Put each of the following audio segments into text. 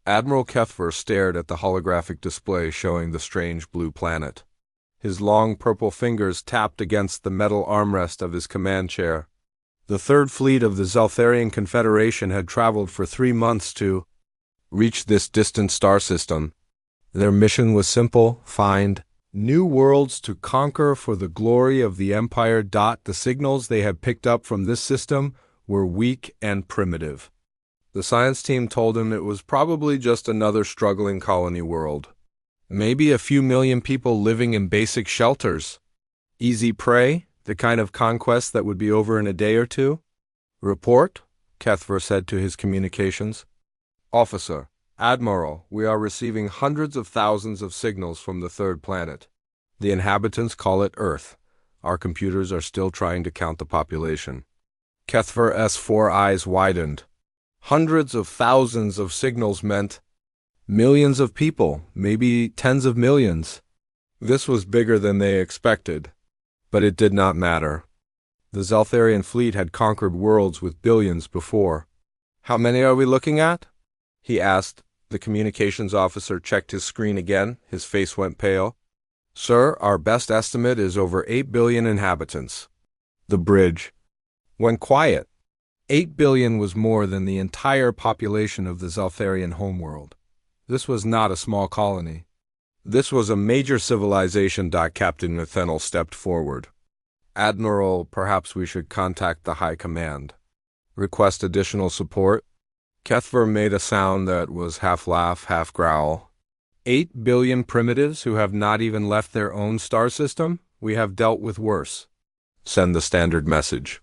Admiral Kethver stared at the holographic display showing the strange blue planet. His long purple fingers tapped against the metal armrest of his command chair. The Third Fleet of the Zeltharian Confederation had traveled for 3 months to reach this distant star system. Their mission was simple: find new worlds to conquer for the glory of the Empire. The signals they had picked up from this system were weak and primitive. The science team told him it was probably just another struggling colony world. Maybe a few million people living in basic shelters. Easy prey, the kind of conquest that would be over in a day or two. Report, Kethver said to his communications. Officer, Admiral, we are receiving hundreds of thousands of signals from the third planet. The inhabitants call it Earth. Our computers are still trying to count the population. Kethver's 4 eyes widened. Hundreds of thousands of signals meant millions of people, maybe tens of millions. This was bigger than they expected, but it did not matter. The Zeltharian fleet had conquered worlds with billions before. How many are we looking at? He asked. The communications officer checked his screen again. His face went pale. Sir, our best estimate is over 8 billion inhabitants. The bridge went quiet. 8 billion was more than the entire population of the Zeltharian homeworld. This was not a small colony. This was a major civilization. Captain Nathaniel stepped forward. Admiral, perhaps we should contact the High Command. Request additional support? Kethver made a sound that was half laugh, half growl. 8 billion primitives who have not even left their own star system? We have dealt with worse. Send the standard message.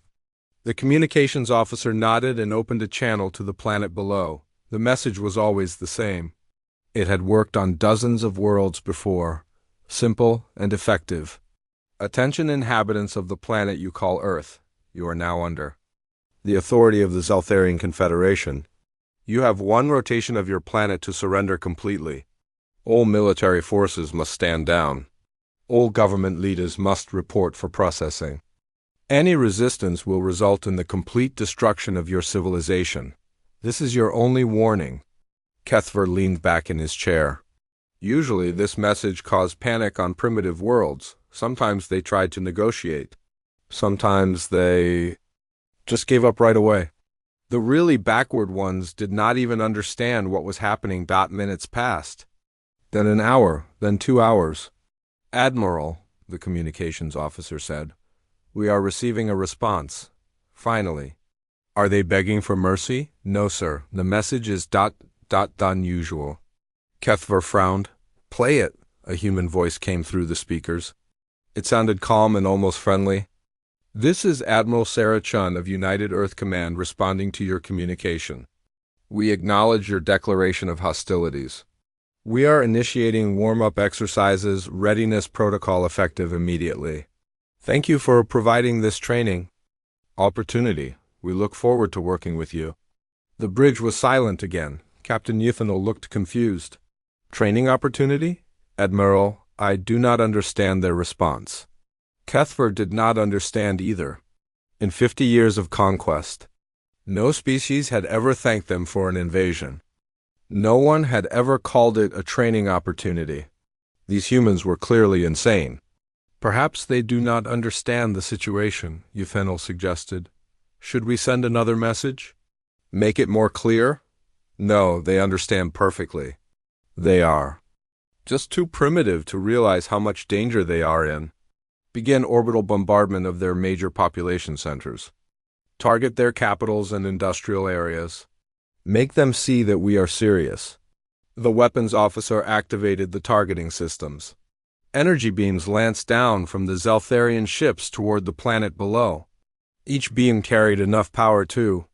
The communications officer nodded and opened a channel to the planet below. The message was always the same. It had worked on dozens of worlds before. Simple and effective. Attention inhabitants of the planet you call Earth. You are now under the authority of the Zeltharian Confederation. You have 1 rotation of your planet to surrender completely. All military forces must stand down. All government leaders must report for processing. Any resistance will result in the complete destruction of your civilization. This is your only warning. Kethver leaned back in his chair. Usually this message caused panic on primitive worlds. Sometimes they tried to negotiate. Sometimes they just gave up right away. The really backward ones did not even understand what was happening. Minutes passed. Then an hour, then 2 hours. Admiral, the communications officer said, we are receiving a response. Finally. Are they begging for mercy? No, sir. The message is ... unusual. Kethver frowned. Play it, a human voice came through the speakers. It sounded calm and almost friendly. This is Admiral Sarah Chun of United Earth Command responding to your communication. We acknowledge your declaration of hostilities. We are initiating warm-up exercises, readiness protocol effective immediately. Thank you for providing this training opportunity. We look forward to working with you. The bridge was silent again. Captain Nathaniel looked confused. Training opportunity? Admiral, I do not understand their response. Kethver did not understand either. In 50 years of conquest, no species had ever thanked them for an invasion. No one had ever called it a training opportunity. These humans were clearly insane. Perhaps they do not understand the situation, Nathaniel suggested. Should we send another message? Make it more clear? No, they understand perfectly. They are just too primitive to realize how much danger they are in. Begin orbital bombardment of their major population centers. Target their capitals and industrial areas. Make them see that we are serious. The weapons officer activated the targeting systems. Energy beams lanced down from the Zeltharian ships toward the planet below. Each beam carried enough power to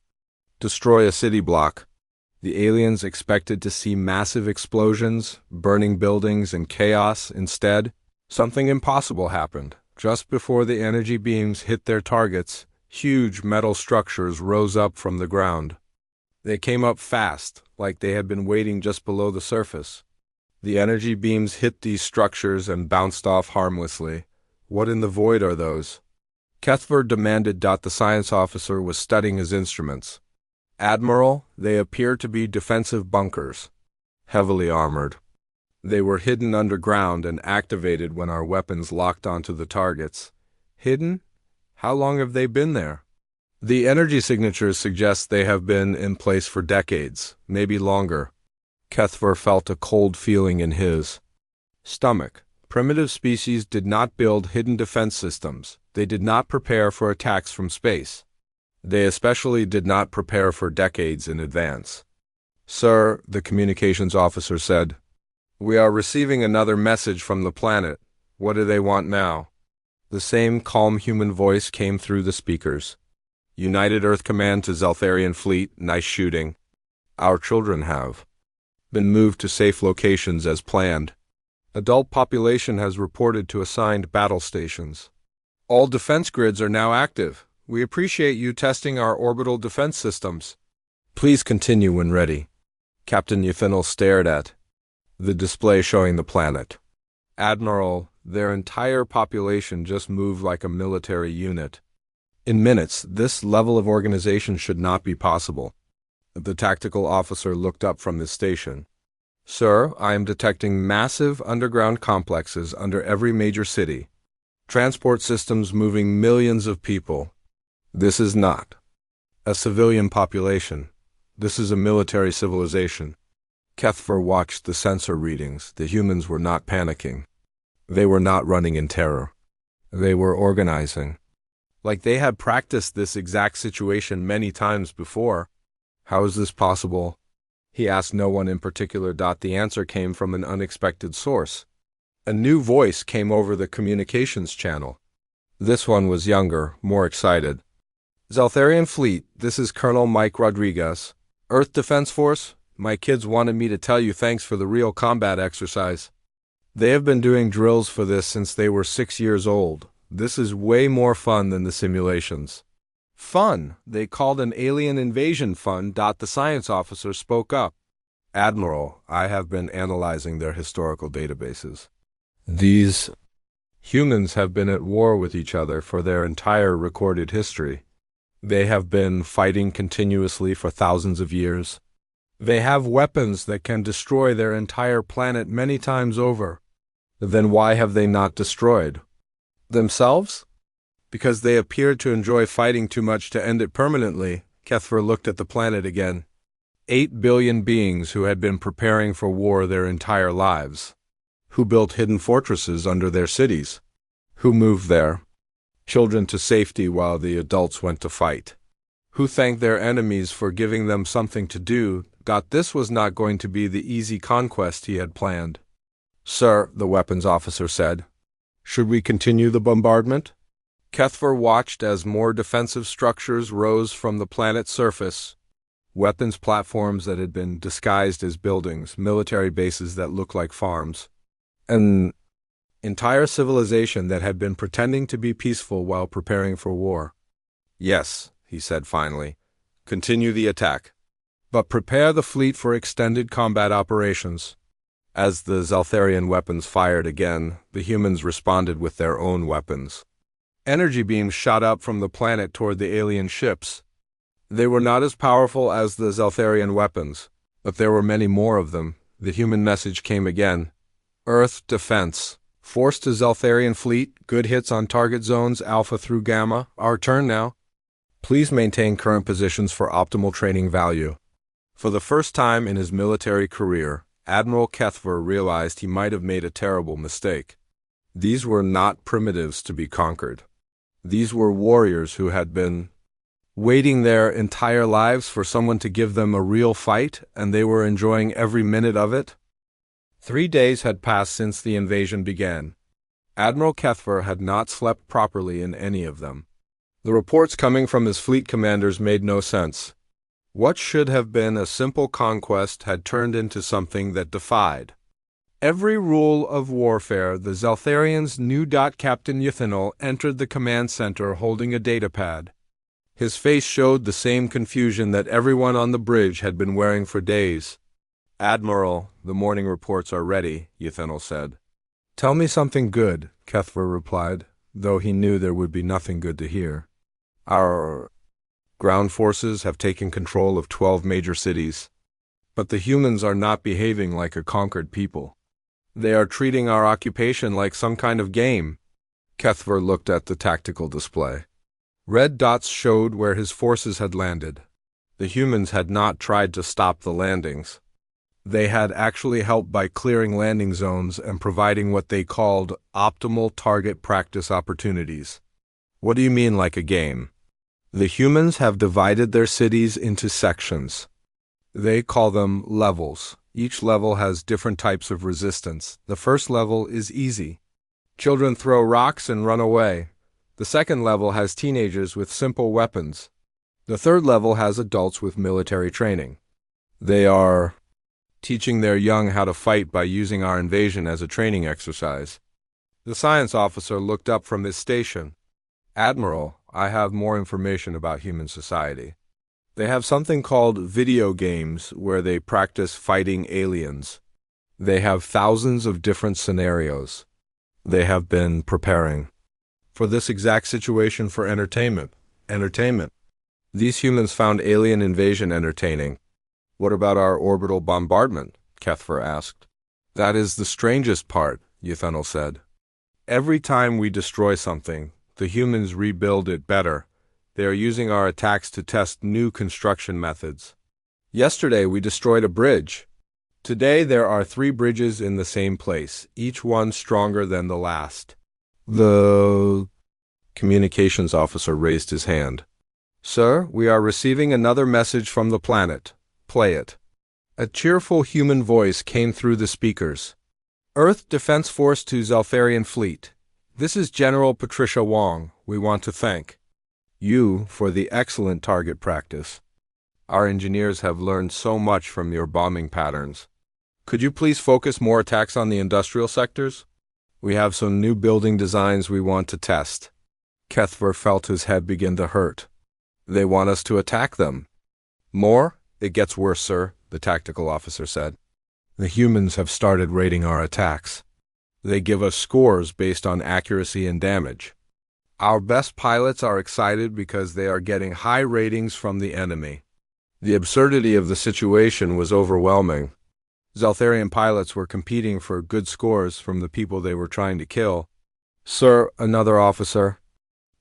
destroy a city block. The aliens expected to see massive explosions, burning buildings, and chaos. Instead, something impossible happened. Just before the energy beams hit their targets, huge metal structures rose up from the ground. They came up fast, like they had been waiting just below the surface. The energy beams hit these structures and bounced off harmlessly. What in the void are those? Kethver demanded. The science officer was studying his instruments. Admiral, they appear to be defensive bunkers. heavily armored. They were hidden underground and activated when our weapons locked onto the targets. Hidden? How long have they been there? The energy signatures suggest they have been in place for decades, maybe longer. Kethver felt a cold feeling in his stomach. Primitive species did not build hidden defense systems. They did not prepare for attacks from space. They especially did not prepare for decades in advance. "Sir," the communications officer said, "we are receiving another message from the planet. What do they want now?" The same calm human voice came through the speakers. "United Earth Command to Zeltharian Fleet, nice shooting. Our children have been moved to safe locations as planned. Adult population has reported to assigned battle stations. All defense grids are now active. We appreciate you testing our orbital defense systems. Please continue when ready." Captain Yuthinel stared at the display showing the planet. "Admiral, their entire population just moved like a military unit. In minutes, this level of organization should not be possible." The tactical officer looked up from his station. "Sir, I am detecting massive underground complexes under every major city. Transport systems moving millions of people. This is not a civilian population. This is a military civilization." Kethver watched the sensor readings. The humans were not panicking. They were not running in terror. They were organizing. Like they had practiced this exact situation many times before. How is this possible? He asked no one in particular. The answer came from an unexpected source. A new voice came over the communications channel. This one was younger, more excited. "Zeltharian Fleet, this is Colonel Mike Rodriguez. Earth Defense Force, my kids wanted me to tell you thanks for the real combat exercise. They have been doing drills for this since they were 6 years old. This is way more fun than the simulations." "Fun? They called an alien invasion fun." The science officer spoke up. "Admiral, I have been analyzing their historical databases. These humans have been at war with each other for their entire recorded history. They have been fighting continuously for thousands of years. They have weapons that can destroy their entire planet many times over. Then why have they not destroyed themselves? Because they appeared to enjoy fighting too much to end it permanently." Kethver looked at the planet again. 8 billion beings who had been preparing for war their entire lives. Who built hidden fortresses under their cities? Who moved their children to safety while the adults went to fight? Who thanked their enemies for giving them something to do? This was not going to be the easy conquest he had planned. "Sir," the weapons officer said, "should we continue the bombardment?" Kethver watched as more defensive structures rose from the planet's surface. Weapons platforms that had been disguised as buildings, military bases that looked like farms. An entire civilization that had been pretending to be peaceful while preparing for war. "Yes," he said finally. "Continue the attack. But prepare the fleet for extended combat operations." As the Zeltharian weapons fired again, the humans responded with their own weapons. Energy beams shot up from the planet toward the alien ships. They were not as powerful as the Zeltharian weapons, but there were many more of them. The human message came again. "Earth Defense Force to Zeltharian Fleet, good hits on target zones Alpha through Gamma. Our turn now. Please maintain current positions for optimal training value." For the first time in his military career, Admiral Kethver realized he might have made a terrible mistake. These were not primitives to be conquered. These were warriors who had been waiting their entire lives for someone to give them a real fight, and they were enjoying every minute of it. 3 days had passed since the invasion began. Admiral Kethver had not slept properly in any of them. The reports coming from his fleet commanders made no sense. What should have been a simple conquest had turned into something that defied every rule of warfare. The Zeltharians knew. Captain Yuthinel entered the command center holding a datapad. His face showed the same confusion that everyone on the bridge had been wearing for days. "Admiral, the morning reports are ready," Yuthinel said. "Tell me something good," Kethver replied, though he knew there would be nothing good to hear. "Our ground forces have taken control of 12 major cities, But the humans are not behaving like a conquered people. They are treating our occupation like some kind of game. Kethver looked at the tactical display. Red dots showed where his forces had landed. The humans had not tried to stop the landings. They had actually helped by clearing landing zones and providing what they called optimal target practice opportunities. What do you mean like a game? The humans have divided their cities into sections. They call them levels. Each level has different types of resistance. The first level is easy. Children throw rocks and run away. The second level has teenagers with simple weapons. The third level has adults with military training. They are teaching their young how to fight by using our invasion as a training exercise. The science officer looked up from his station. Admiral, I have more information about human society. They have something called video games where they practice fighting aliens. They have thousands of different scenarios. They have been preparing for this exact situation for entertainment. These humans found alien invasion entertaining. What about our orbital bombardment? Kethver asked. That is the strangest part, Yuthenel said. Every time we destroy something, the humans rebuild it better. They are using our attacks to test new construction methods. Yesterday we destroyed a bridge. Today there are 3 bridges in the same place, each one stronger than the last. The communications officer raised his hand. Sir, we are receiving another message from the planet. Play it. A cheerful human voice came through the speakers. Earth Defense Force to Zeltharian Fleet. This is General Patricia Wong. We want to thank you for the excellent target practice. Our engineers have learned so much from your bombing patterns. Could you please focus more attacks on the industrial sectors? We have some new building designs we want to test. Kethver felt his head begin to hurt. They want us to attack them. More? It gets worse, sir, the tactical officer said. The humans have started rating our attacks. They give us scores based on accuracy and damage. Our best pilots are excited because they are getting high ratings from the enemy. The absurdity of the situation was overwhelming. Zeltharian pilots were competing for good scores from the people they were trying to kill. Sir, another officer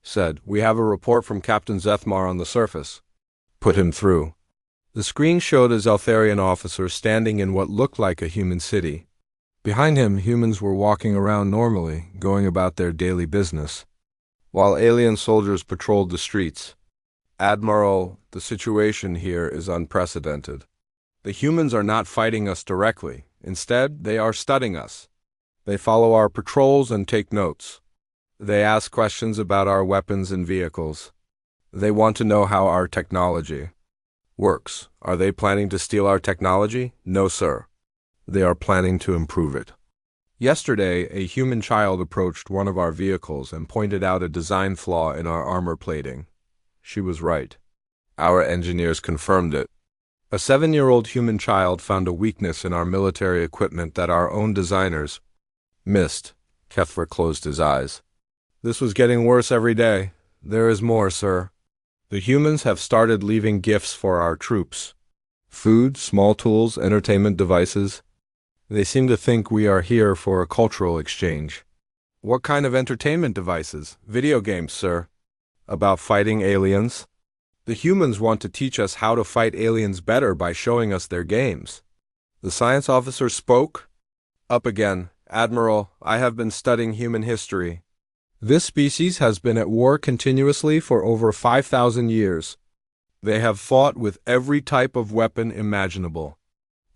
said, we have a report from Captain Zethmar on the surface. Put him through. The screen showed a Zeltharian officer standing in what looked like a human city. Behind him, humans were walking around normally, going about their daily business, while alien soldiers patrolled the streets. Admiral, the situation here is unprecedented. The humans are not fighting us directly. Instead, they are studying us. They follow our patrols and take notes. They ask questions about our weapons and vehicles. They want to know how our technology works. Are they planning to steal our technology? No, sir. They are planning to improve it. Yesterday, a human child approached one of our vehicles and pointed out a design flaw in our armor plating. She was right. Our engineers confirmed it. A 7-year-old human child found a weakness in our military equipment that our own designers missed. Kethver closed his eyes. This was getting worse every day. There is more, sir. The humans have started leaving gifts for our troops. Food, small tools, entertainment devices. They seem to think we are here for a cultural exchange. What kind of entertainment devices? Video games, sir. About fighting aliens? The humans want to teach us how to fight aliens better by showing us their games. The science officer spoke. Up again. Admiral, I have been studying human history. This species has been at war continuously for over 5,000 years. They have fought with every type of weapon imaginable.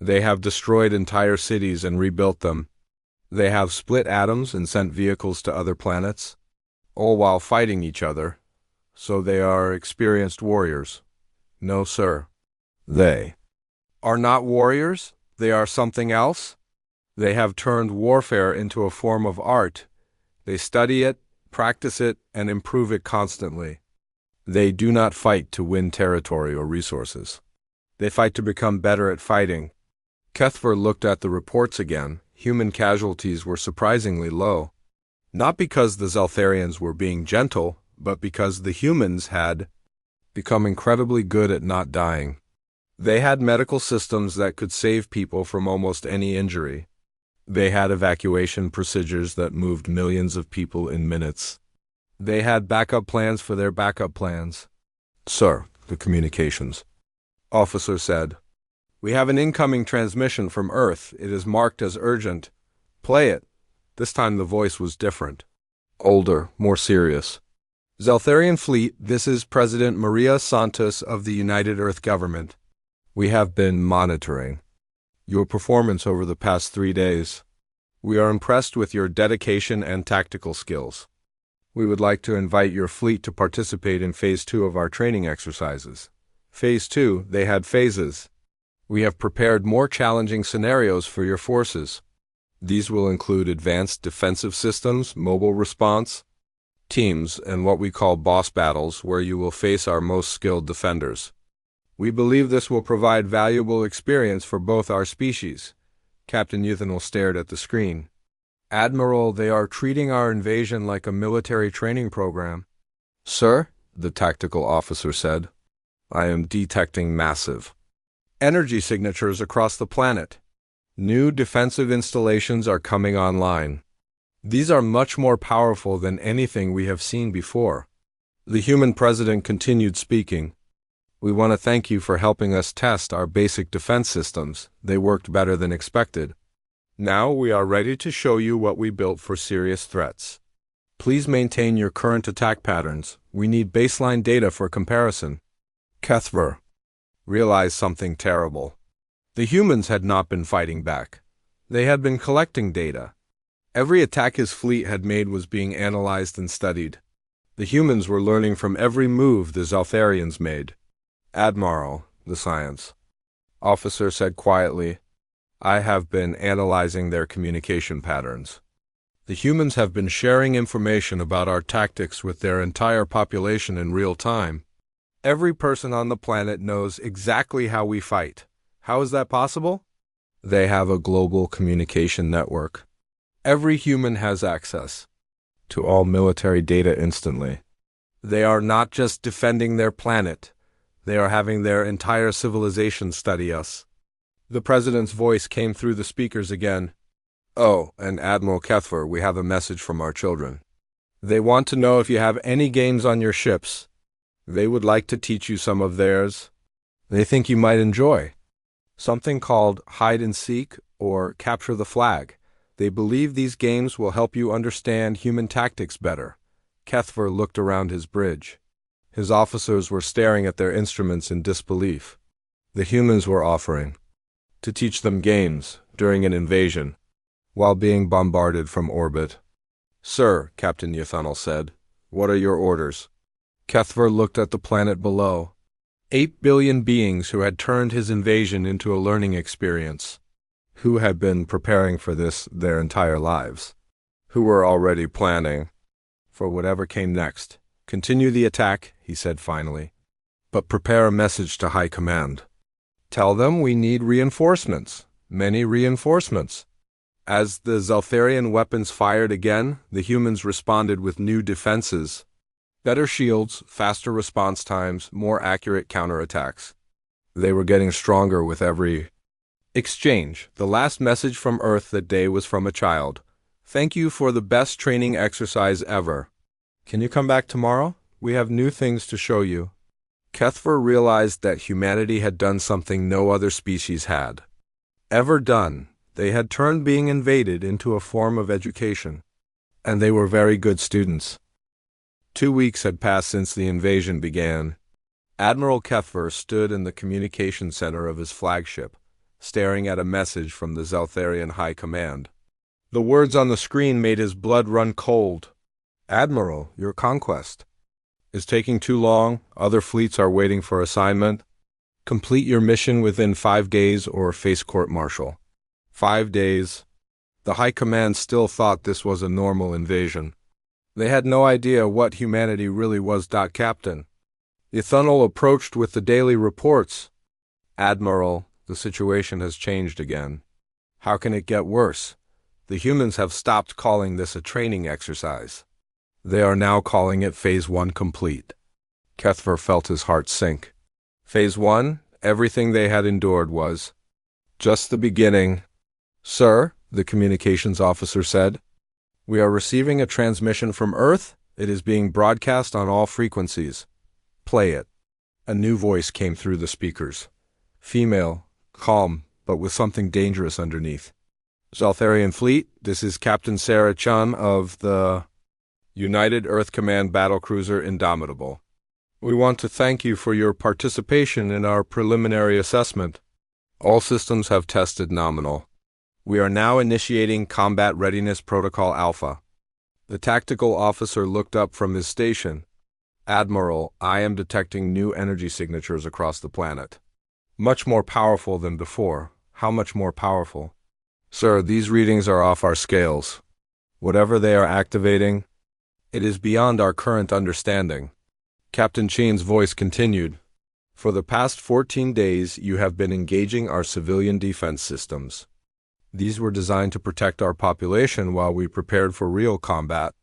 They have destroyed entire cities and rebuilt them. They have split atoms and sent vehicles to other planets, all while fighting each other. So they are experienced warriors. No, sir. They are not warriors. They are something else. They have turned warfare into a form of art. They study it, practice it, and improve it constantly. They do not fight to win territory or resources. They fight to become better at fighting. Kethver looked at the reports again. Human casualties were surprisingly low. Not because the Zeltharians were being gentle, but because the humans had become incredibly good at not dying. They had medical systems that could save people from almost any injury. They had evacuation procedures that moved millions of people in minutes. They had backup plans for their backup plans. "Sir," the communications officer said, "we have an incoming transmission from Earth. It is marked as urgent. Play it." This time the voice was different. Older, more serious. "Zeltharian Fleet, this is President Maria Santos of the United Earth Government. We have been monitoring your performance over the past 3 days. We are impressed with your dedication and tactical skills. We would like to invite your fleet to participate in Phase 2 of our training exercises." Phase 2, they had phases. "We have prepared more challenging scenarios for your forces. These will include advanced defensive systems, mobile response teams, and what we call boss battles, where you will face our most skilled defenders. We believe this will provide valuable experience for both our species." Captain Euthanol stared at the screen. "Admiral, they are treating our invasion like a military training program." "Sir," the tactical officer said, "I am detecting massive energy signatures across the planet. New defensive installations are coming online. These are much more powerful than anything we have seen before." The human president continued speaking. "We want to thank you for helping us test our basic defense systems. They worked better than expected. Now we are ready to show you what we built for serious threats. Please maintain your current attack patterns. We need baseline data for comparison." Kethver realized something terrible. The humans had not been fighting back. They had been collecting data. Every attack his fleet had made was being analyzed and studied. The humans were learning from every move the Zeltharians made. "Admiral," the science officer said quietly, "I have been analyzing their communication patterns. The humans have been sharing information about our tactics with their entire population in real time. Every person on the planet knows exactly how we fight. How is that possible? They have a global communication network. Every human has access to all military data instantly. They are not just defending their planet. They are having their entire civilization study us." The president's voice came through the speakers again. "Oh, and Admiral Kethver, we have a message from our children. They want to know if you have any games on your ships. They would like to teach you some of theirs. They think you might enjoy. Something called hide and seek or capture the flag. They believe these games will help you understand human tactics better." Kethver looked around his bridge. His officers were staring at their instruments in disbelief. The humans were offering to teach them games during an invasion while being bombarded from orbit. "Sir," Captain Euthanol said, "what are your orders?" Kethver looked at the planet below. 8 billion beings who had turned his invasion into a learning experience, who had been preparing for this their entire lives, who were already planning for whatever came next. "Continue the attack," he said finally, "but prepare a message to High Command. Tell them we need reinforcements, many reinforcements." As the Zeltharian weapons fired again, the humans responded with new defenses. Better shields, faster response times, more accurate counterattacks. They were getting stronger with every exchange. The last message from Earth that day was from a child. "Thank you for the best training exercise ever. Can you come back tomorrow? We have new things to show you." Kethver realized that humanity had done something no other species had ever done. They had turned being invaded into a form of education. And they were very good students. 2 weeks had passed since the invasion began. Admiral Kethver stood in the communication center of his flagship, staring at a message from the Zeltharian High Command. The words on the screen made his blood run cold. "Admiral, your conquest is taking too long. Other fleets are waiting for assignment. Complete your mission within 5 days or face court-martial." 5 days. The High Command still thought this was a normal invasion. They had no idea what humanity really was. Captain Euthanol approached with the daily reports. "Admiral, the situation has changed again. How can it get worse? The humans have stopped calling this a training exercise. They are now calling it Phase 1 complete." Kethver felt his heart sink. "Phase 1? everything they had endured was just the beginning. "Sir," the communications officer said, "we are receiving a transmission from Earth. It is being broadcast on all frequencies. Play it." A new voice came through the speakers. Female, calm, but with something dangerous underneath. "Zaltharian Fleet, this is Captain Sarah Chun of the United Earth Command Battlecruiser Indomitable. We want to thank you for your participation in our preliminary assessment. All systems have tested nominal. We are now initiating Combat Readiness Protocol Alpha." The tactical officer looked up from his station. "Admiral, I am detecting new energy signatures across the planet. Much more powerful than before. How much more powerful?" "Sir, these readings are off our scales. Whatever they are activating, it is beyond our current understanding." Captain Chen's voice continued. "For the past 14 days, you have been engaging our civilian defense systems. These were designed to protect our population while we prepared for real combat.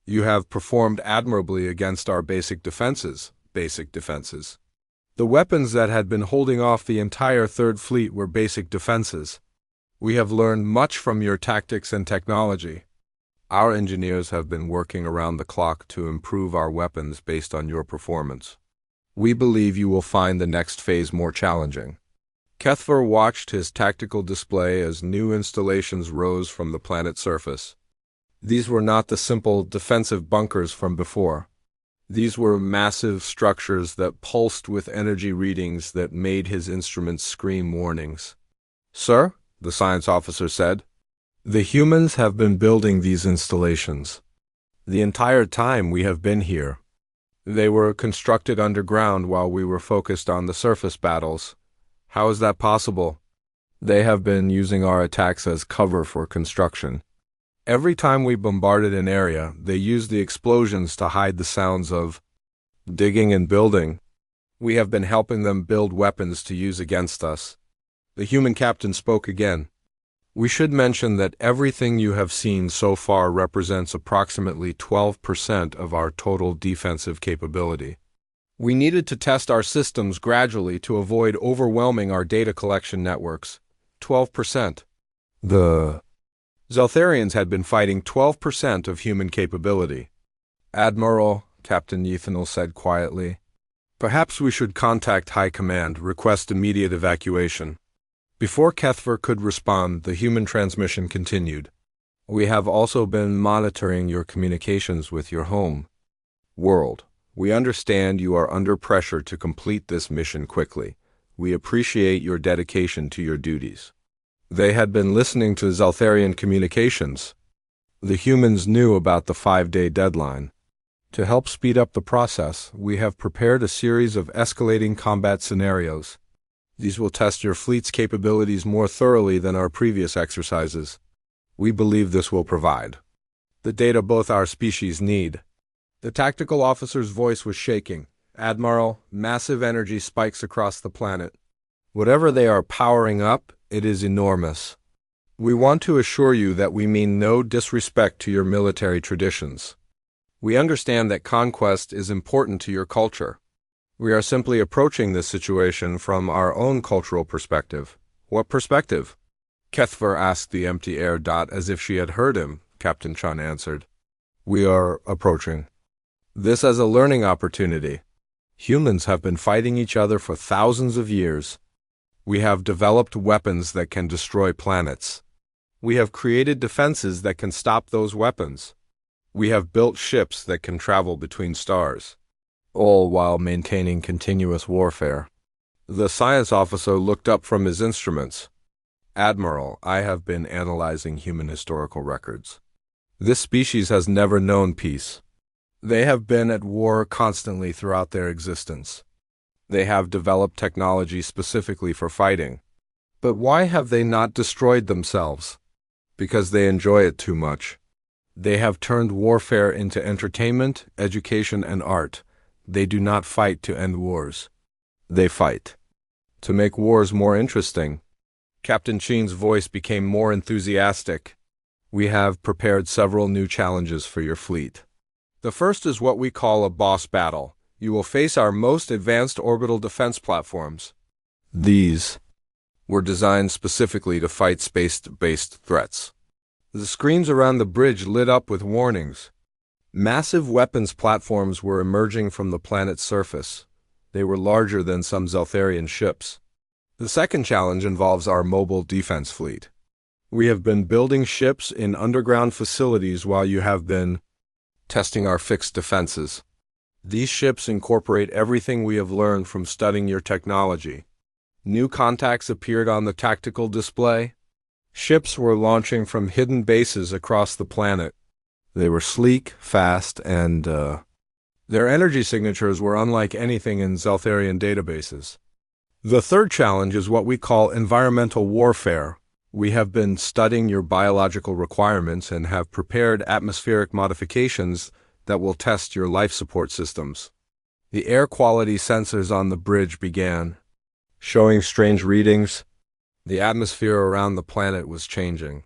You have performed admirably against our basic defenses. The weapons that had been holding off the entire Third Fleet were basic defenses. We have learned much from your tactics and technology. Our engineers have been working around the clock to improve our weapons based on your performance. We believe you will find the next phase more challenging." Kethver watched his tactical display as new installations rose from the planet's surface. These were not the simple defensive bunkers from before. These were massive structures that pulsed with energy readings that made his instruments scream warnings. "Sir," the science officer said, "the humans have been building these installations. The entire time we have been here. They were constructed underground while we were focused on the surface battles. How is that possible? They have been using our attacks as cover for construction. Every time we bombarded an area, they used the explosions to hide the sounds of digging and building. We have been helping them build weapons to use against us." The human captain spoke again. "We should mention that everything you have seen so far represents approximately 12% of our total defensive capability. We needed to test our systems gradually to avoid overwhelming our data collection networks. 12%. The Zeltharians had been fighting 12% of human capability. "Admiral," Captain Ethanol said quietly, "perhaps we should contact High Command, request immediate evacuation." Before Kethver could respond, the human transmission continued. "We have also been monitoring your communications with your home world. We understand you are under pressure to complete this mission quickly. We appreciate your dedication to your duties." They had been listening to Zaltharian communications. The humans knew about the 5-day deadline. To help speed up the process, we have prepared a series of escalating combat scenarios. These will test your fleet's capabilities more thoroughly than our previous exercises. We believe this will provide the data both our species need. The tactical officer's voice was shaking. "Admiral, massive energy spikes across the planet. Whatever they are powering up, it is enormous. We want to assure you that we mean no disrespect to your military traditions. We understand that conquest is important to your culture. We are simply approaching this situation from our own cultural perspective." "What perspective?" Kethver asked the empty air dot as if she had heard him. Captain Chun answered, "We are approaching this as a learning opportunity. Humans have been fighting each other for thousands of years. We have developed weapons that can destroy planets. We have created defenses that can stop those weapons. We have built ships that can travel between stars, all while maintaining continuous warfare." The science officer looked up from his instruments. "Admiral, I have been analyzing human historical records. This species has never known peace. They have been at war constantly throughout their existence. They have developed technology specifically for fighting. But why have they not destroyed themselves? Because they enjoy it too much. They have turned warfare into entertainment, education, and art. They do not fight to end wars. They fight to make wars more interesting." Captain Chen's voice became more enthusiastic. "We have prepared several new challenges for your fleet. The first is what we call a boss battle. You will face our most advanced orbital defense platforms. These were designed specifically to fight space-based threats. The screens around the bridge lit up with warnings. Massive weapons platforms were emerging from the planet's surface. They were larger than some Zeltharian ships. The second challenge involves our mobile defense fleet. We have been building ships in underground facilities while you have been testing our fixed defenses. These ships incorporate everything we have learned from studying your technology. New contacts appeared on the tactical display. Ships were launching from hidden bases across the planet. They were sleek, fast, and their energy signatures were unlike anything in Zeltharian databases. The third challenge is what we call environmental warfare. We have been studying your biological requirements and have prepared atmospheric modifications that will test your life support systems. The air quality sensors on the bridge began showing strange readings. The atmosphere around the planet was changing.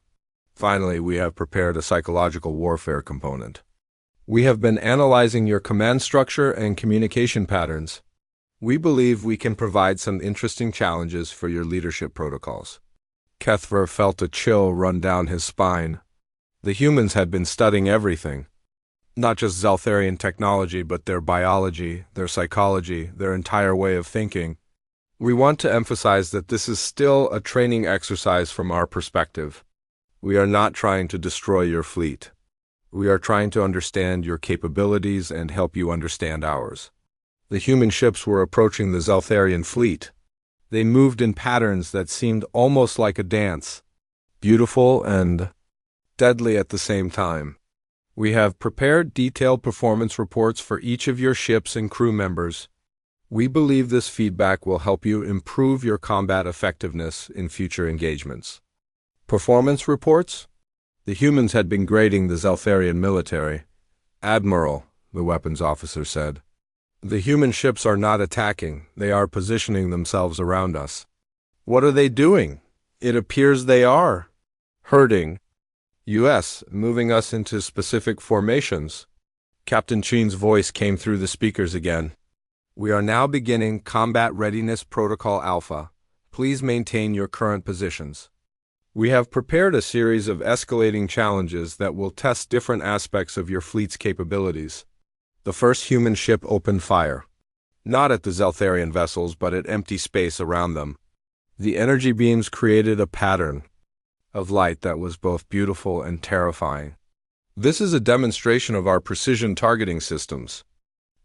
Finally, we have prepared a psychological warfare component. We have been analyzing your command structure and communication patterns. We believe we can provide some interesting challenges for your leadership protocols. Kethver felt a chill run down his spine. The humans had been studying everything. Not just Zeltharian technology, but their biology, their psychology, their entire way of thinking. We want to emphasize that this is still a training exercise from our perspective. We are not trying to destroy your fleet. We are trying to understand your capabilities and help you understand ours. The human ships were approaching the Zeltharian fleet. They moved in patterns that seemed almost like a dance, beautiful and deadly at the same time. We have prepared detailed performance reports for each of your ships and crew members. We believe this feedback will help you improve your combat effectiveness in future engagements. Performance reports? The humans had been grading the Zeltharian military. "Admiral," the weapons officer said, "the human ships are not attacking. They are positioning themselves around us." "What are they doing?" "It appears they are herding. U.S., moving us into specific formations." Captain Chin's voice came through the speakers again. "We are now beginning Combat Readiness Protocol Alpha. Please maintain your current positions." We have prepared a series of escalating challenges that will test different aspects of your fleet's capabilities. The first human ship opened fire. Not at the Zeltharian vessels, but at empty space around them. The energy beams created a pattern of light that was both beautiful and terrifying. This is a demonstration of our precision targeting systems.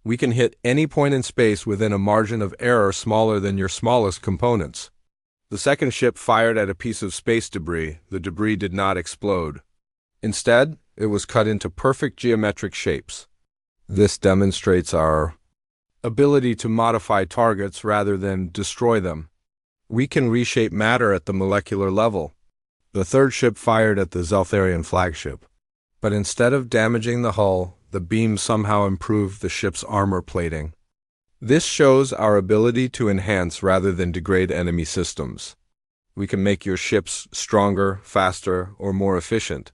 We can hit any point in space within a margin of error smaller than your smallest components. The second ship fired at a piece of space debris. The debris did not explode. Instead, it was cut into perfect geometric shapes. This demonstrates our ability to modify targets rather than destroy them. We can reshape matter at the molecular level. The third ship fired at the Zeltharian flagship. But instead of damaging the hull, the beam somehow improved the ship's armor plating. This shows our ability to enhance rather than degrade enemy systems. We can make your ships stronger, faster, or more efficient.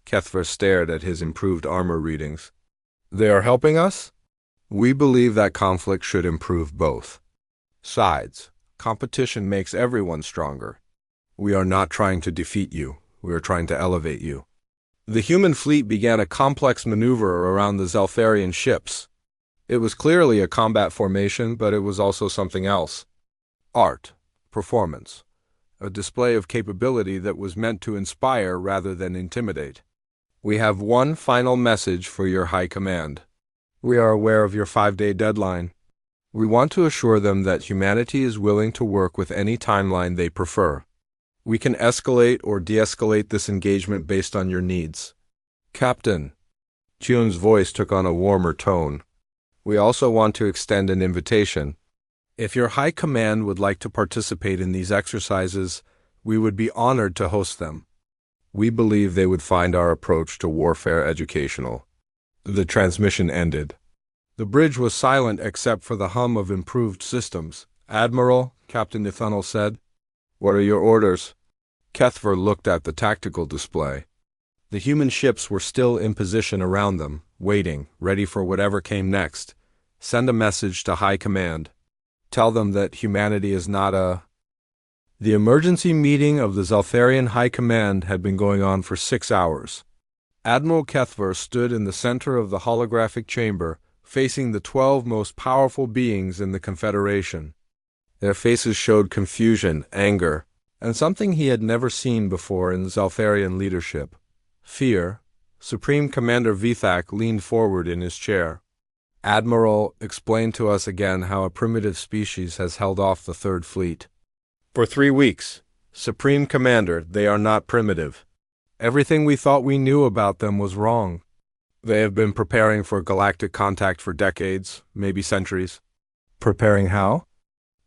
Kethver stared at his improved armor readings. They are helping us? We believe that conflict should improve both sides. Competition makes everyone stronger. We are not trying to defeat you. We are trying to elevate you. The human fleet began a complex maneuver around the Zeltharian ships. It was clearly a combat formation, but it was also something else. Art, performance, a display of capability that was meant to inspire rather than intimidate. We have one final message for your high command. We are aware of your 5-day deadline. We want to assure them that humanity is willing to work with any timeline they prefer. We can escalate or de-escalate this engagement based on your needs. Captain, Chun's voice took on a warmer tone. We also want to extend an invitation. If your high command would like to participate in these exercises, we would be honored to host them. We believe they would find our approach to warfare educational. The transmission ended. The bridge was silent except for the hum of improved systems. "Admiral," Captain Nathaniel said, "what are your orders?" Kethver looked at the tactical display. The human ships were still in position around them, waiting, ready for whatever came next. Send a message to High Command. Tell them that humanity is not a The emergency meeting of the Zaltharian High Command had been going on for 6 hours. Admiral Kethver stood in the center of the holographic chamber, facing the 12 most powerful beings in the Confederation. Their faces showed confusion, anger, and something he had never seen before in Zaltharian leadership: fear. Supreme Commander Vithak leaned forward in his chair. Admiral, explain to us again how a primitive species has held off the Third Fleet. For 3 weeks. Supreme Commander, they are not primitive. Everything we thought we knew about them was wrong. They have been preparing for galactic contact for decades, maybe centuries. Preparing how?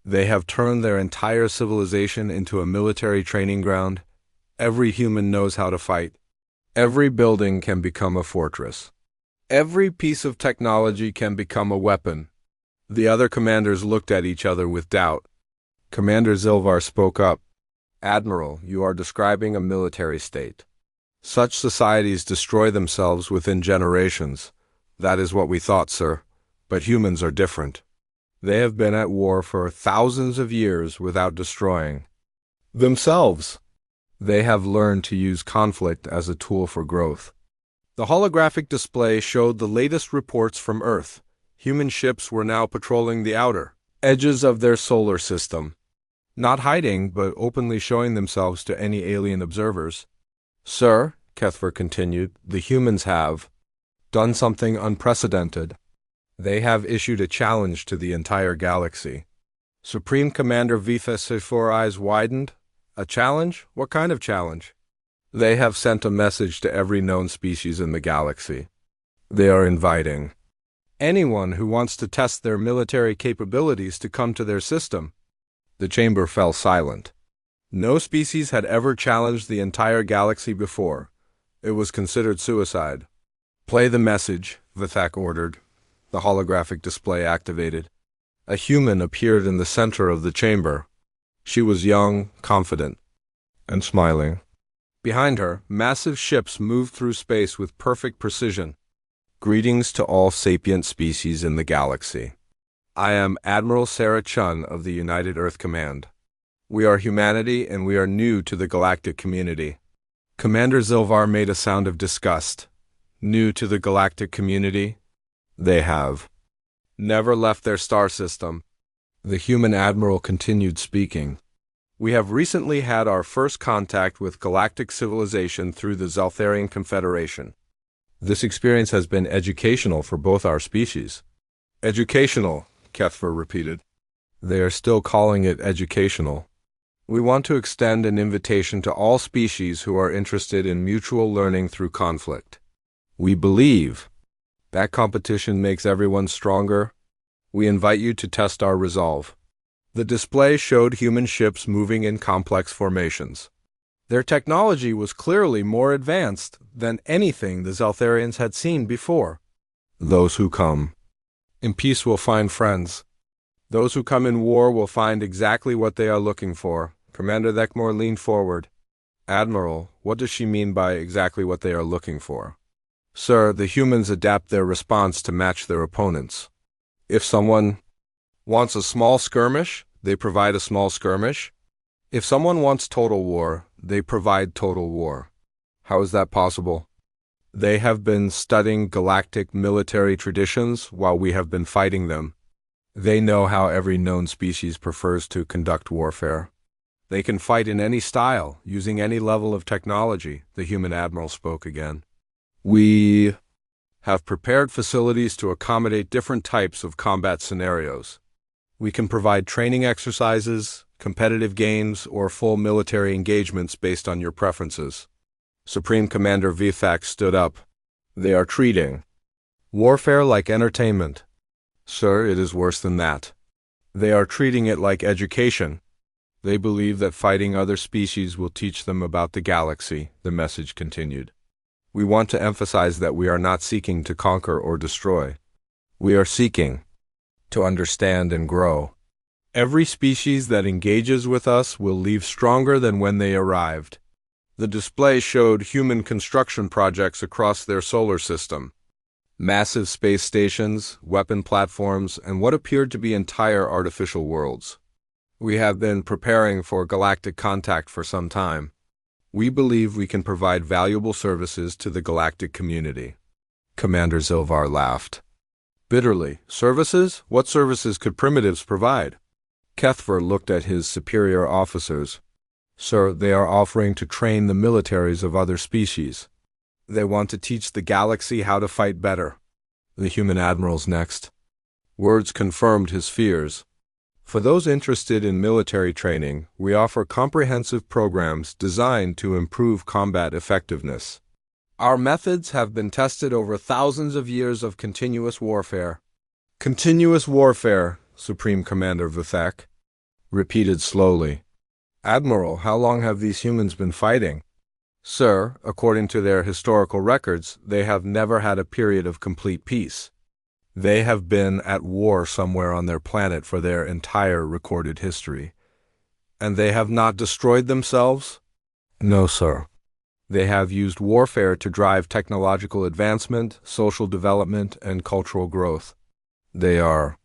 They have turned their entire civilization into a military training ground. Every human knows how to fight. Every building can become a fortress. Every piece of technology can become a weapon. The other commanders looked at each other with doubt. Commander Zilvar spoke up. Admiral, you are describing a military state. Such societies destroy themselves within generations. That is what we thought, sir. But humans are different. They have been at war for thousands of years without destroying themselves. They have learned to use conflict as a tool for growth. The holographic display showed the latest reports from Earth. Human ships were now patrolling the outer edges of their solar system, not hiding but openly showing themselves to any alien observers. Sir, Kethver continued, the humans have done something unprecedented. They have issued a challenge to the entire galaxy. Supreme Commander Vithak's eyes widened. A challenge? What kind of challenge? They have sent a message to every known species in the galaxy. They are inviting anyone who wants to test their military capabilities to come to their system. The chamber fell silent. No species had ever challenged the entire galaxy before. It was considered suicide. Play the message, Vithak ordered. The holographic display activated. A human appeared in the center of the chamber. She was young, confident, and smiling. Behind her, massive ships moved through space with perfect precision. Greetings to all sapient species in the galaxy. I am Admiral Sarah Chun of the United Earth Command. We are humanity and we are new to the galactic community. Commander Zilvar made a sound of disgust. New to the galactic community? They have never left their star system. The human admiral continued speaking. We have recently had our first contact with galactic civilization through the Zaltharian Confederation. This experience has been educational for both our species. Educational, Kethver repeated. They are still calling it educational. We want to extend an invitation to all species who are interested in mutual learning through conflict. We believe that competition makes everyone stronger. We invite you to test our resolve. The display showed human ships moving in complex formations. Their technology was clearly more advanced than anything the Zaltharians had seen before. Those who come in peace will find friends. Those who come in war will find exactly what they are looking for. Commander Thekmor leaned forward. Admiral, what does she mean by exactly what they are looking for? Sir, the humans adapt their response to match their opponents. If someone wants a small skirmish, they provide a small skirmish. If someone wants total war, they provide total war. How is that possible? They have been studying galactic military traditions while we have been fighting them. They know how every known species prefers to conduct warfare. They can fight in any style, using any level of technology, the human admiral spoke again. We have prepared facilities to accommodate different types of combat scenarios. We can provide training exercises, competitive games, or full military engagements based on your preferences. Supreme Commander Vithak stood up. They are treating warfare like entertainment. Sir, it is worse than that. They are treating it like education. They believe that fighting other species will teach them about the galaxy, the message continued. We want to emphasize that we are not seeking to conquer or destroy. We are seeking to understand and grow. Every species that engages with us will leave stronger than when they arrived. The display showed human construction projects across their solar system. Massive space stations, weapon platforms, and what appeared to be entire artificial worlds. We have been preparing for galactic contact for some time. We believe we can provide valuable services to the galactic community. Commander Zilvar laughed. Bitterly, services? What services could primitives provide? Kethver looked at his superior officers. Sir, they are offering to train the militaries of other species. They want to teach the galaxy how to fight better. The human admirals next. Words confirmed his fears. For those interested in military training, we offer comprehensive programs designed to improve combat effectiveness. Our methods have been tested over thousands of years of continuous warfare. Continuous warfare, Supreme Commander Vuthak repeated slowly. Admiral, how long have these humans been fighting? Sir, according to their historical records, they have never had a period of complete peace. They have been at war somewhere on their planet for their entire recorded history. And they have not destroyed themselves? No, sir. They have used warfare to drive technological advancement, social development, and cultural growth. They are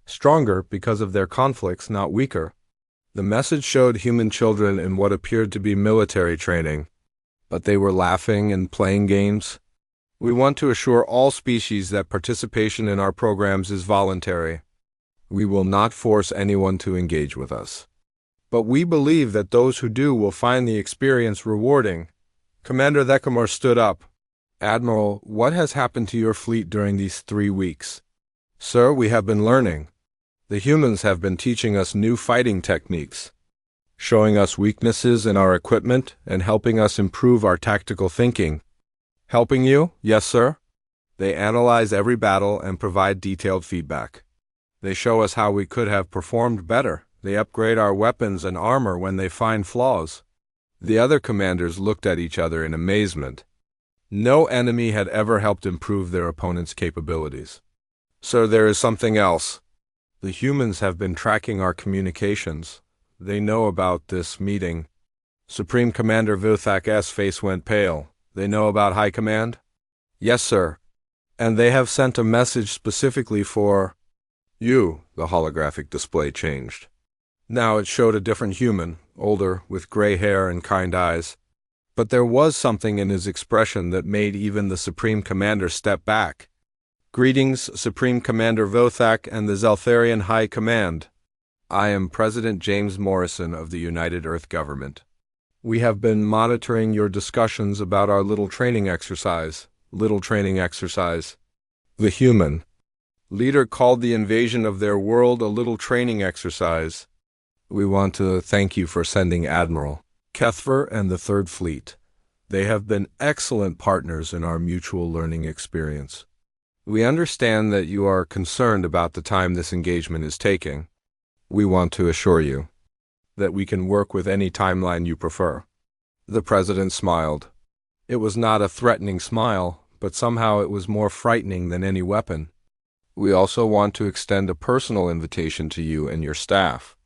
stronger because of their conflicts, not weaker. The message showed human children in what appeared to be military training, but they were laughing and playing games. We want to assure all species that participation in our programs is voluntary. We will not force anyone to engage with us. But we believe that those who do will find the experience rewarding. Commander Theckamore stood up. Admiral, what has happened to your fleet during these 3 weeks? Sir, we have been learning. The humans have been teaching us new fighting techniques, showing us weaknesses in our equipment and helping us improve our tactical thinking. Helping you? Yes, sir. They analyze every battle and provide detailed feedback. They show us how we could have performed better. They upgrade our weapons and armor when they find flaws. The other commanders looked at each other in amazement. No enemy had ever helped improve their opponent's capabilities. Sir, there is something else. The humans have been tracking our communications. They know about this meeting. Supreme Commander Vuthak's face went pale. They know about High Command? Yes, sir. And they have sent a message specifically for you. The holographic display changed. Now it showed a different human, older, with gray hair and kind eyes. But there was something in his expression that made even the Supreme Commander step back. Greetings, Supreme Commander Vuthak and the Zeltharian High Command. I am President James Morrison of the United Earth Government. We have been monitoring your discussions about our little training exercise. The human leader called the invasion of their world a little training exercise. We want to thank you for sending Admiral Kethver and the Third Fleet. They have been excellent partners in our mutual learning experience. We understand that you are concerned about the time this engagement is taking. We want to assure you that we can work with any timeline you prefer. The President smiled. It was not a threatening smile, but somehow it was more frightening than any weapon. We also want to extend a personal invitation to you and your staff.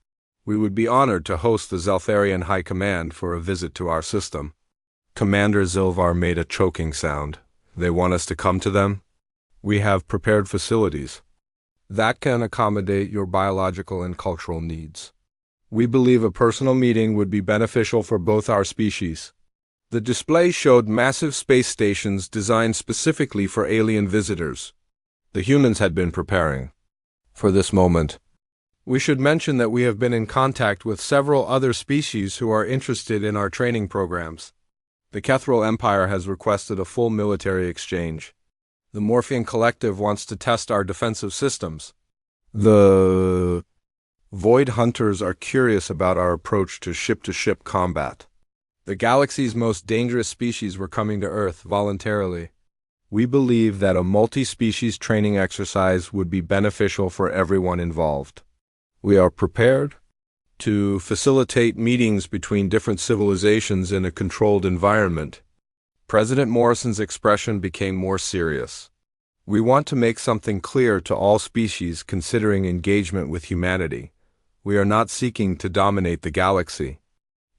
We would be honored to host the Zeltharian High Command for a visit to our system. Commander Zilvar made a choking sound. They want us to come to them? We have prepared facilities that can accommodate your biological and cultural needs. We believe a personal meeting would be beneficial for both our species. The display showed massive space stations designed specifically for alien visitors. The humans had been preparing for this moment. We should mention that we have been in contact with several other species who are interested in our training programs. The Kethral Empire has requested a full military exchange. The Morphian Collective wants to test our defensive systems. The Void Hunters are curious about our approach to ship-to-ship combat. The galaxy's most dangerous species were coming to Earth voluntarily. We believe that a multi-species training exercise would be beneficial for everyone involved. We are prepared to facilitate meetings between different civilizations in a controlled environment. President Morrison's expression became more serious. We want to make something clear to all species considering engagement with humanity. We are not seeking to dominate the galaxy.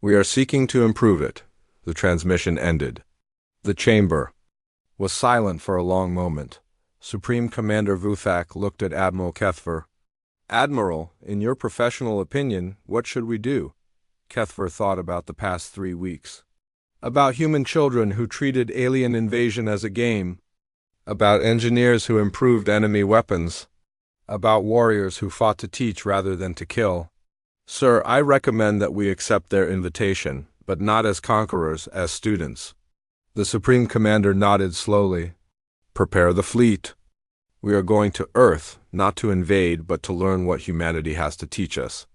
We are seeking to improve it. The transmission ended. The chamber was silent for a long moment. Supreme Commander Vuthak looked at Admiral Kethver. Admiral, in your professional opinion, what should we do? Kethver thought about the past 3 weeks. About human children who treated alien invasion as a game. About engineers who improved enemy weapons. About warriors who fought to teach rather than to kill. Sir, I recommend that we accept their invitation, but not as conquerors, as students. The Supreme Commander nodded slowly. Prepare the fleet. We are going to Earth, not to invade, but to learn what humanity has to teach us.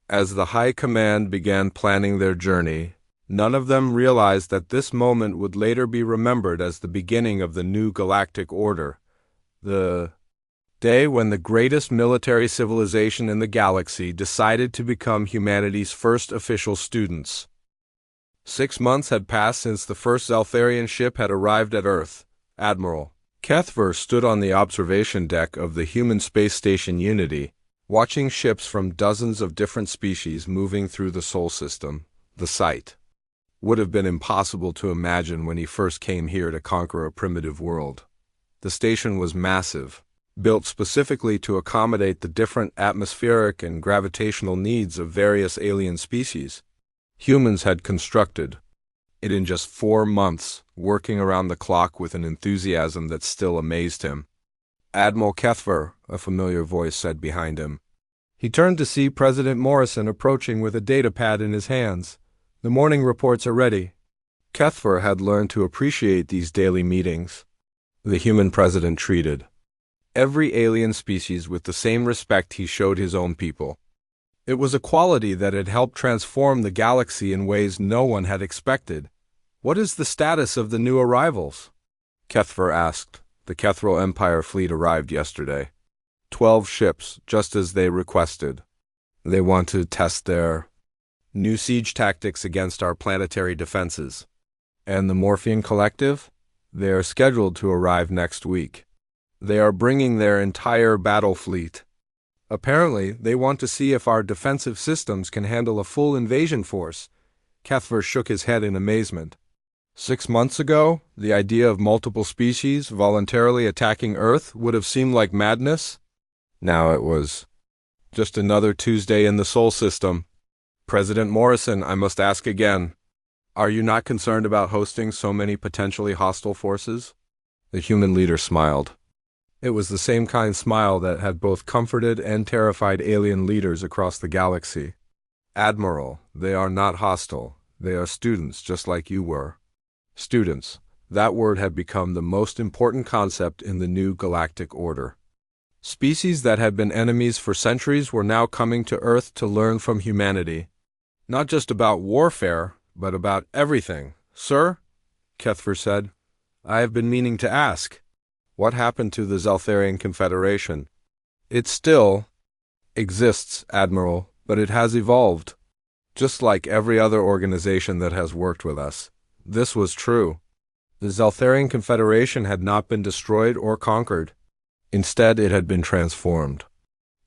As the High Command began planning their journey, none of them realized that this moment would later be remembered as the beginning of the new galactic order. The day when the greatest military civilization in the galaxy decided to become humanity's first official students. 6 months had passed since the first Zeltharian ship had arrived at Earth. Admiral Kethver stood on the observation deck of the human space station Unity, watching ships from dozens of different species moving through the Sol system. The sight would have been impossible to imagine when he first came here to conquer a primitive world. The station was massive, built specifically to accommodate the different atmospheric and gravitational needs of various alien species. Humans had constructed it in just 4 months, working around the clock with an enthusiasm that still amazed him. Admiral Kethver, a familiar voice said behind him. He turned to see President Morrison approaching with a datapad in his hands. The morning reports are ready. Kethver had learned to appreciate these daily meetings. The human president treated every alien species with the same respect he showed his own people. It was a quality that had helped transform the galaxy in ways no one had expected. What is the status of the new arrivals? Kethver asked. The Kethral Empire fleet arrived yesterday. 12 ships, just as they requested. They want to test their new siege tactics against our planetary defenses. And the Morphian Collective? They are scheduled to arrive next week. They are bringing their entire battle fleet. Apparently, they want to see if our defensive systems can handle a full invasion force. Kethver shook his head in amazement. 6 months ago, the idea of multiple species voluntarily attacking Earth would have seemed like madness. Now it was just another Tuesday in the Sol system. President Morrison, I must ask again. Are you not concerned about hosting so many potentially hostile forces? The human leader smiled. It was the same kind of smile that had both comforted and terrified alien leaders across the galaxy. Admiral, they are not hostile. They are students, just like you were. Students. That word had become the most important concept in the new galactic order. Species that had been enemies for centuries were now coming to Earth to learn from humanity. Not just about warfare, but about everything. Sir, Kethver said, I have been meaning to ask. What happened to the Zeltharian Confederation? It still exists, Admiral, but it has evolved. Just like every other organization that has worked with us. This was true. The Zeltharian Confederation had not been destroyed or conquered. Instead, it had been transformed.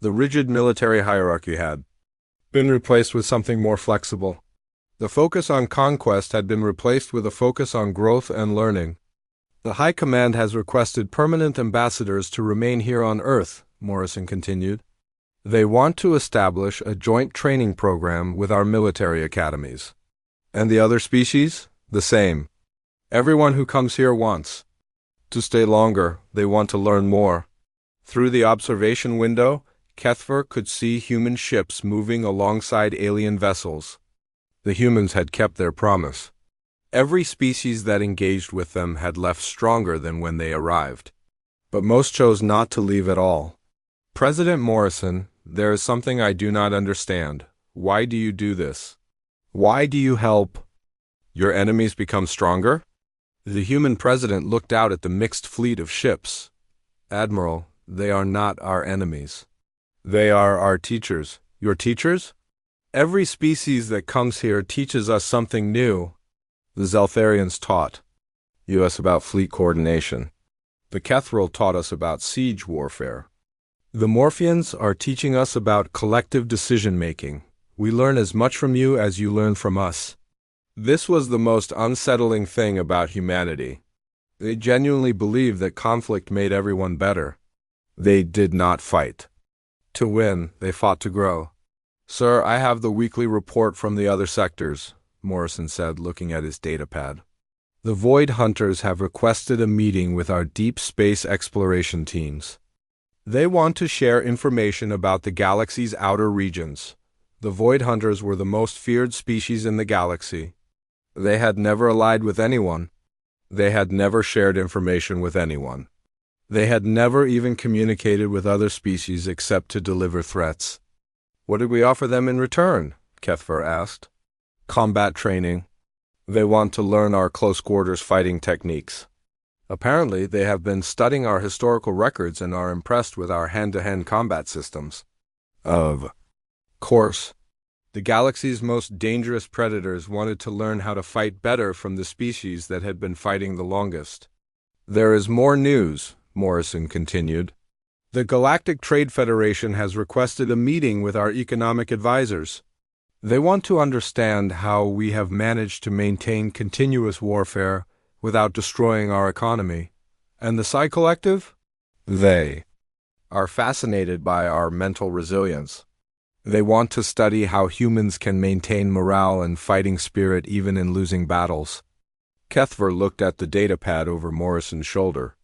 The rigid military hierarchy had been replaced with something more flexible. The focus on conquest had been replaced with a focus on growth and learning. The High Command has requested permanent ambassadors to remain here on Earth, Morrison continued. They want to establish a joint training program with our military academies. And the other species? The same. Everyone who comes here wants to stay longer. They want to learn more. Through the observation window, Kethver could see human ships moving alongside alien vessels. The humans had kept their promise. Every species that engaged with them had left stronger than when they arrived. But most chose not to leave at all. President Morrison, there is something I do not understand. Why do you do this? Why do you help your enemies become stronger? The human president looked out at the mixed fleet of ships. Admiral, they are not our enemies. They are our teachers. Your teachers? Every species that comes here teaches us something new. The Zeltharians taught us about fleet coordination. The Kethral taught us about siege warfare. The Morphians are teaching us about collective decision-making. We learn as much from you as you learn from us. This was the most unsettling thing about humanity. They genuinely believed that conflict made everyone better. They did not fight. To win, they fought to grow. Sir, I have the weekly report from the other sectors, Morrison said, looking at his datapad. The Void Hunters have requested a meeting with our deep space exploration teams. They want to share information about the galaxy's outer regions. The Void Hunters were the most feared species in the galaxy. They had never allied with anyone. They had never shared information with anyone. They had never even communicated with other species except to deliver threats. What did we offer them in return? Kethver asked. Combat training. They want to learn our close-quarters fighting techniques. Apparently, they have been studying our historical records and are impressed with our hand-to-hand combat systems. Of course. The galaxy's most dangerous predators wanted to learn how to fight better from the species that had been fighting the longest. There is more news, Morrison continued. The Galactic Trade Federation has requested a meeting with our economic advisors. They want to understand how we have managed to maintain continuous warfare without destroying our economy. And the Psi Collective? They are fascinated by our mental resilience. They want to study how humans can maintain morale and fighting spirit even in losing battles. Kethver looked at the datapad over Morrison's shoulder.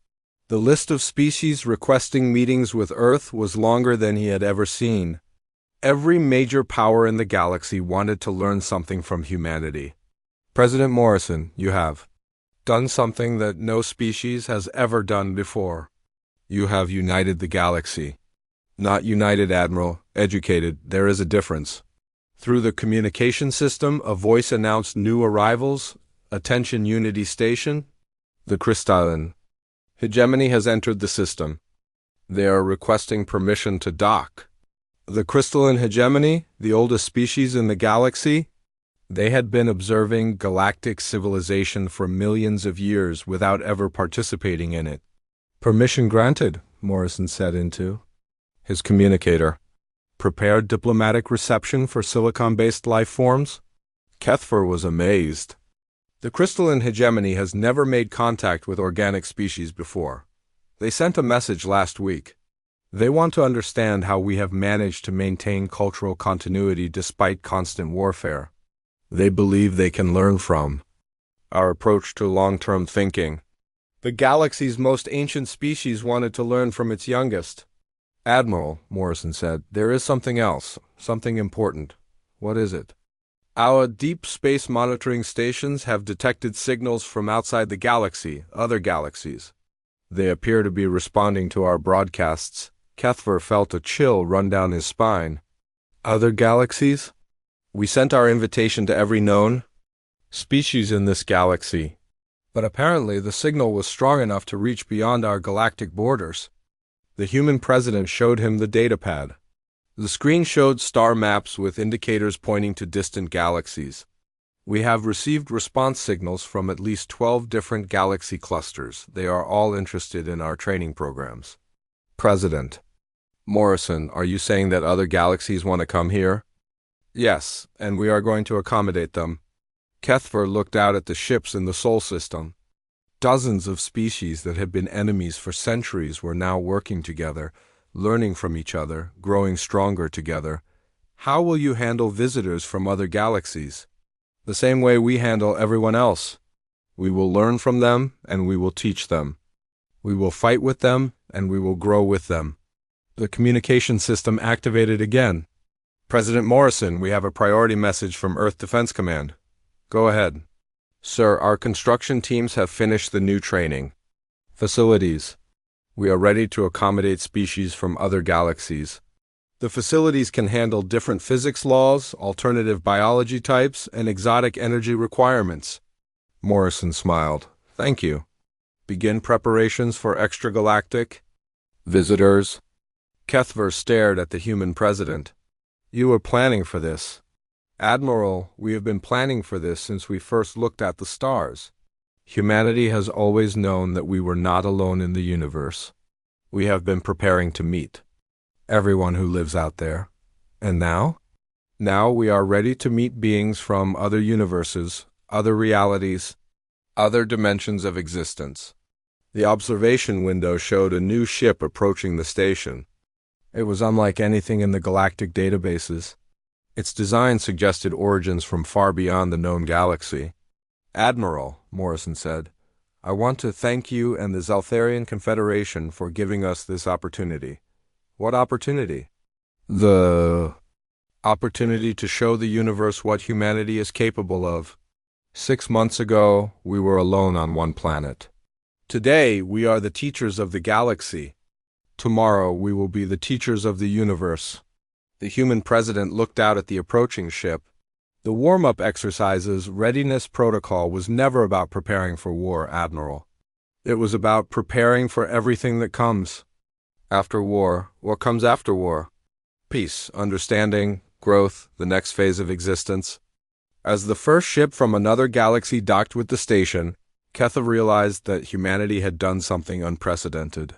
The list of species requesting meetings with Earth was longer than he had ever seen. Every major power in the galaxy wanted to learn something from humanity. President Morrison, you have done something that no species has ever done before. You have united the galaxy. Not united, Admiral, educated, there is a difference. Through the communication system, a voice announced new arrivals. Attention Unity Station. The crystalline hegemony has entered the system. They are requesting permission to dock. The crystalline hegemony, the oldest species in the galaxy, they had been observing galactic civilization for millions of years without ever participating in it. Permission granted, Morrison said into his communicator. Prepared diplomatic reception for silicon-based life forms? Kethver was amazed. The crystalline hegemony has never made contact with organic species before. They sent a message last week. They want to understand how we have managed to maintain cultural continuity despite constant warfare. They believe they can learn from our approach to long-term thinking. The galaxy's most ancient species wanted to learn from its youngest. Admiral, Morrison said, there is something else, something important. What is it? Our deep space monitoring stations have detected signals from outside the galaxy, other galaxies. They appear to be responding to our broadcasts. Kethver felt a chill run down his spine. Other galaxies? We sent our invitation to every known species in this galaxy. But apparently the signal was strong enough to reach beyond our galactic borders. The human president showed him the datapad. The screen showed star maps with indicators pointing to distant galaxies. We have received response signals from at least 12 different galaxy clusters. They are all interested in our training programs. President Morrison, are you saying that other galaxies want to come here? Yes, and we are going to accommodate them. Kethver looked out at the ships in the Sol system. Dozens of species that had been enemies for centuries were now working together, learning from each other, growing stronger together. How will you handle visitors from other galaxies? The same way we handle everyone else. We will learn from them, and we will teach them. We will fight with them, and we will grow with them. The communication system activated again. President Morrison, we have a priority message from Earth Defense Command. Go ahead. Sir, our construction teams have finished the new training facilities. We are ready to accommodate species from other galaxies. The facilities can handle different physics laws, alternative biology types, and exotic energy requirements. Morrison smiled. Thank you. Begin preparations for extragalactic visitors. Kethver stared at the human president. You were planning for this. Admiral, we have been planning for this since we first looked at the stars. Humanity has always known that we were not alone in the universe. We have been preparing to meet everyone who lives out there. And now? Now we are ready to meet beings from other universes, other realities, other dimensions of existence. The observation window showed a new ship approaching the station. It was unlike anything in the galactic databases. Its design suggested origins from far beyond the known galaxy. "Admiral," Morrison said, "I want to thank you and the Zeltharian Confederation for giving us this opportunity." "What opportunity?" "The opportunity to show the universe what humanity is capable of. 6 months ago, we were alone on one planet. Today, we are the teachers of the galaxy. Tomorrow, we will be the teachers of the universe." The human president looked out at the approaching ship. "The warm-up exercises Readiness protocol was never about preparing for war, Admiral. It was about preparing for everything that comes. After war, what comes after war? Peace, understanding, growth, the next phase of existence." As the first ship from another galaxy docked with the station, Ketha realized that humanity had done something unprecedented.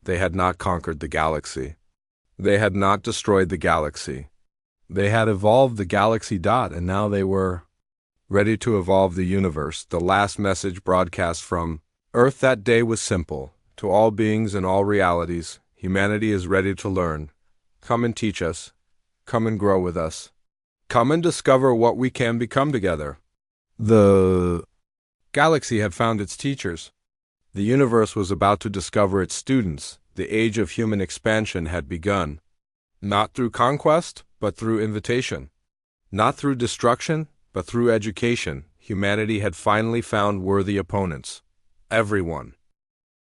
They had not conquered the galaxy. They had not destroyed the galaxy. They had evolved the galaxy dot, and now they were ready to evolve the universe. The last message broadcast from Earth that day was simple. To all beings in all realities, humanity is ready to learn. Come and teach us. Come and grow with us. Come and discover what we can become together. The galaxy had found its teachers. The universe was about to discover its students. The age of human expansion had begun. Not through conquest, but through invitation. Not through destruction, but through education. Humanity had finally found worthy opponents. Everyone.